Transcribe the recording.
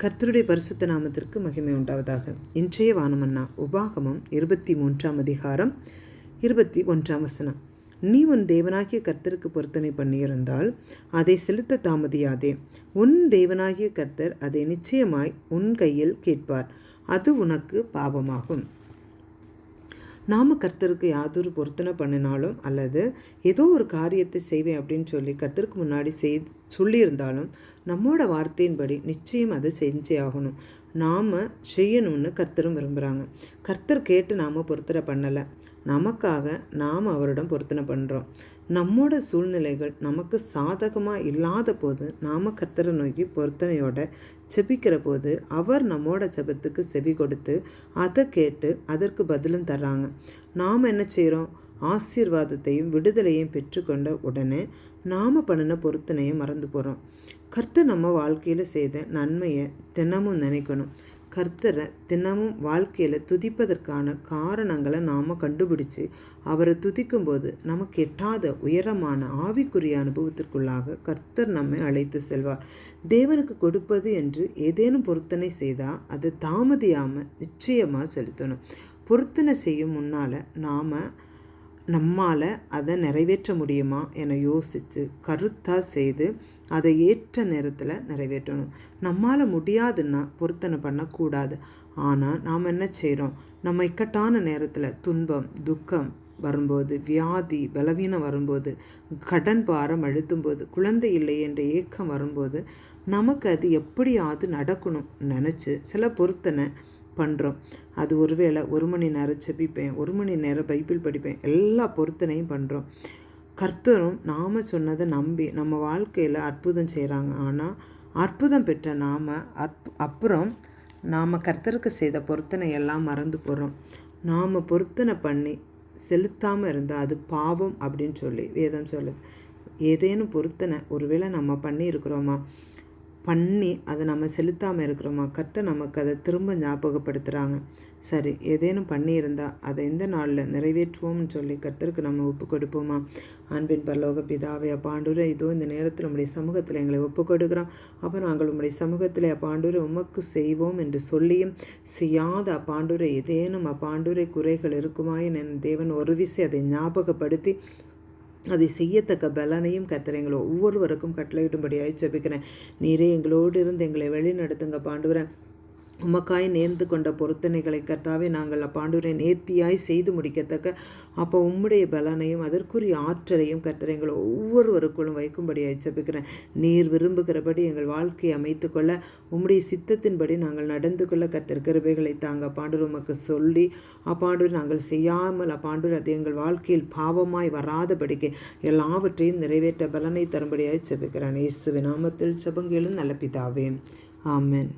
கர்த்தருடைய பரிசுத்த நாமத்திற்கு மகிமை உண்டாவதாக. இன்றைய வானமன்னா உபாகமம் 23 அதிகாரம் 21 நீ உன் தேவனாகிய கர்த்தருக்கு பொருத்தனை பண்ணியிருந்தால் அதை செலுத்த தாமதியாதே. உன் தேவனாகிய கர்த்தர் அதை நிச்சயமாய் உன் கையில் கேட்பார். அது உனக்கு பாவமாகும். நாம் கர்த்தருக்கு யாதொரு பொருத்தனை பண்ணினாலும் அல்லது ஏதோ ஒரு காரியத்தை செய்வேன் அப்படின்னு சொல்லி கர்த்தருக்கு முன்னாடி சொல்லியிருந்தாலும் நம்மோட வார்த்தையின்படி நிச்சயம் அதை செஞ்சே ஆகணும். நாம் செய்யணும்னு கர்த்தரும் விரும்புகிறாங்க. கர்த்தர் கேட்டு நாம் பொருத்தனை பண்ணலை, நமக்காக நாம் அவரிடம் பொருத்தனை பண்ணுறோம். நம்மோட சூழ்நிலைகள் நமக்கு சாதகமாக இல்லாத போது நாம் கர்த்தரை நோக்கி பொருத்தனையோட செபிக்கிற போது அவர் நம்மோட ஜெபத்துக்கு செவி கொடுத்து அதை கேட்டு அதற்கு பதிலும் தர்றாங்க. நாம் என்ன செய்கிறோம்? ஆசீர்வாதத்தையும் விடுதலையும் பெற்றுக்கொண்ட உடனே நாம் பண்ணின பொருத்தனையை மறந்து போகிறோம். கர்த்தர் நம்ம வாழ்க்கையில் செய்த நன்மையை தினமும் நினைக்கணும். கர்த்தரை தினமும் வாழ்க்கையில் துதிப்பதற்கான காரணங்களை நாம் கண்டுபிடிச்சு அவரை துதிக்கும்போது நமக்கு எட்டாத உயரமான ஆவிக்குரிய அனுபவத்திற்குள்ளாக கர்த்தர் நம்மை அழைத்து செல்வார். தேவனுக்கு கொடுப்பது என்று ஏதேனும் பொருத்தனை செய்தால் அதை தாமதியாமல் நிச்சயமாக செலுத்தணும். பொருத்தனை செய்யும் முன்னால் நம்மால் அதை நிறைவேற்ற முடியுமா என யோசித்து கருத்தாக செய்து அதை ஏற்ற நேரத்தில் நிறைவேற்றணும். நம்மால் முடியாதுன்னா பொருத்தனை பண்ணக்கூடாது. ஆனால் நாம் என்ன செய்கிறோம்? நம்ம இக்கட்டான நேரத்தில் துன்பம் துக்கம் வரும்போது, வியாதி பலவீனம் வரும்போது, கடன் பாரம் அழுத்தும்போது, குழந்தை இல்லை என்ற ஏக்கம் வரும்போது நமக்கு அது எப்படியாவது நடக்கணும் நினச்சி சில பொருத்தனை பண்ணுறோம். அது ஒருவேளை 1 மணி நேரம் செபிப்பேன், 1 மணி நேரம் பைபிள் படிப்பேன், எல்லா பொருத்தனையும் பண்ணுறோம். கர்த்தரும் நாம் சொன்னதை நம்பி நம்ம வாழ்க்கையில் அற்புதம் செய்கிறாங்க. ஆனால் அற்புதம் பெற்ற அப்புறம் நாம் கர்த்தருக்கு செய்த பொருத்தனை எல்லாம் மறந்து போகிறோம். நாம் பொருத்தனை பண்ணி செலுத்தாமல் இருந்தால் அது பாவம் அப்படின்னு சொல்லி வேதம் சொல்லுது. ஏதேனும் பொருத்தனை ஒருவேளை நம்ம பண்ணியிருக்கிறோமா, பண்ணி அதை நம்ம செலுத்தாமல் இருக்கிறோமா, கர்த்தர் நமக்கு அதை திரும்ப ஞாபகப்படுத்துகிறாங்க. சரி, ஏதேனும் பண்ணியிருந்தால் அதை எந்த நாளில் நிறைவேற்றுவோம்னு சொல்லி கர்த்தருக்கு நம்ம ஒப்பு கொடுப்போமா? அன்பின் பரலோக பிதாவே, அப்பாண்டூரை இதோ இந்த நேரத்தில் உம்முடைய சமூகத்தில் எங்களை ஒப்பு கொடுக்குறோம். அப்போ நாங்கள் உம்முடைய சமூகத்தில் அப்பாண்டூரை உமக்கு செய்வோம் என்று சொல்லியும் செய்யாத அப்பாண்டூரை ஏதேனும் அப்பாண்டூரை குறைகள் இருக்குமாயின் என் தேவன் ஒரு விசை அதை ஞாபகப்படுத்தி அதை செய்யத்தக்க பலனையும் கர்த்தர் எங்களை ஒவ்வொருவருக்கும் கட்டளையிடும்படியாய் ஜெபிக்கிறேன். நீரே எங்களோடு இருந்து எங்களை வழி நடத்துங்க பாண்டவரே. உமக்காய் நேர்ந்து கொண்ட பொருத்தனைகளை கர்த்தாவே நாங்கள் பாண்டவரை நேர்த்தியாய் செய்து முடிக்கத்தக்க அப்போ உம்முடைய பலனையும் அதற்குரிய ஆற்றலையும் கர்த்தர் எங்களை ஒவ்வொருவருக்குள்ளும் வைக்கும்படியாய் ஜெபிக்கிறேன். நீர் விரும்புகிறபடி எங்கள் வாழ்க்கையை அமைத்து கொள்ள உம்முடைய சித்தத்தின்படி நாங்கள் நடந்து கொள்ள கர்த்தர் கிருபைகளை தாங்க பாண்டவர் உமக்கு சொல்லி அப்பாண்டவர் நாங்கள் செய்யாமல் அப்பாண்டவர் அது எங்கள் வாழ்க்கையில் பாவமாய் வராதபடிக்கு எல்லாவற்றையும் நிறைவேற்ற பலனை தரும்படியாய் ஜெபிக்கிறேன். இயேசுவின் நாமத்தில் ஜெபங்களும் நல்ல பிதாவே, ஆமென்.